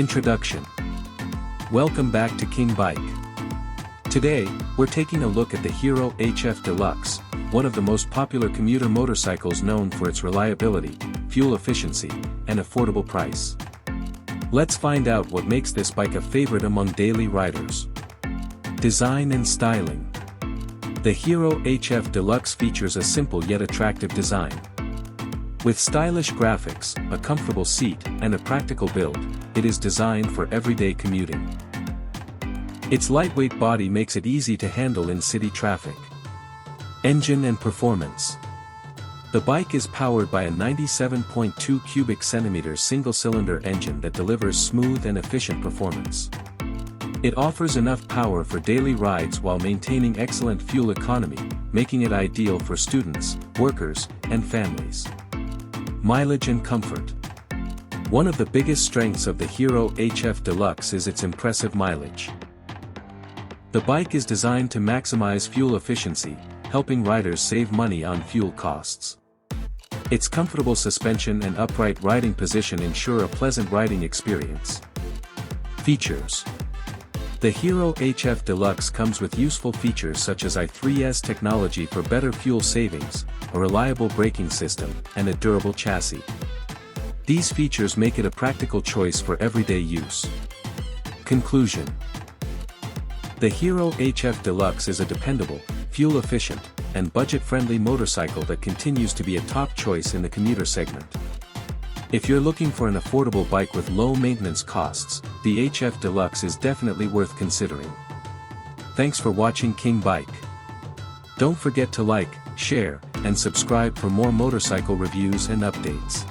Introduction. Welcome back to King Bike. Today, we're taking a look at the Hero HF Deluxe, one of the most popular commuter motorcycles known for its reliability, fuel efficiency, and affordable price. Let's find out what makes this bike a favorite among daily riders. Design and styling. The Hero HF Deluxe features a simple yet attractive design. With stylish graphics, a comfortable seat, and a practical build, it is designed for everyday commuting. Its lightweight body makes it easy to handle in city traffic. Engine and performance. The bike is powered by a 97.2 cubic centimeters single-cylinder engine that delivers smooth and efficient performance. It offers enough power for daily rides while maintaining excellent fuel economy, making it ideal for students, workers, and families. Mileage and comfort. One of the biggest strengths of the Hero HF Deluxe is its impressive mileage. The bike is designed to maximize fuel efficiency, helping riders save money on fuel costs. Its comfortable suspension and upright riding position ensure a pleasant riding experience. Features. The Hero HF Deluxe comes with useful features such as i3S technology for better fuel savings, a reliable braking system, and a durable chassis. These features make it a practical choice for everyday use. Conclusion. The Hero HF Deluxe is a dependable, fuel-efficient, and budget-friendly motorcycle that continues to be a top choice in the commuter segment. If you're looking for an affordable bike with low maintenance costs, the HF Deluxe is definitely worth considering. Thanks for watching King Bike. Don't forget to like, share, and subscribe for more motorcycle reviews and updates.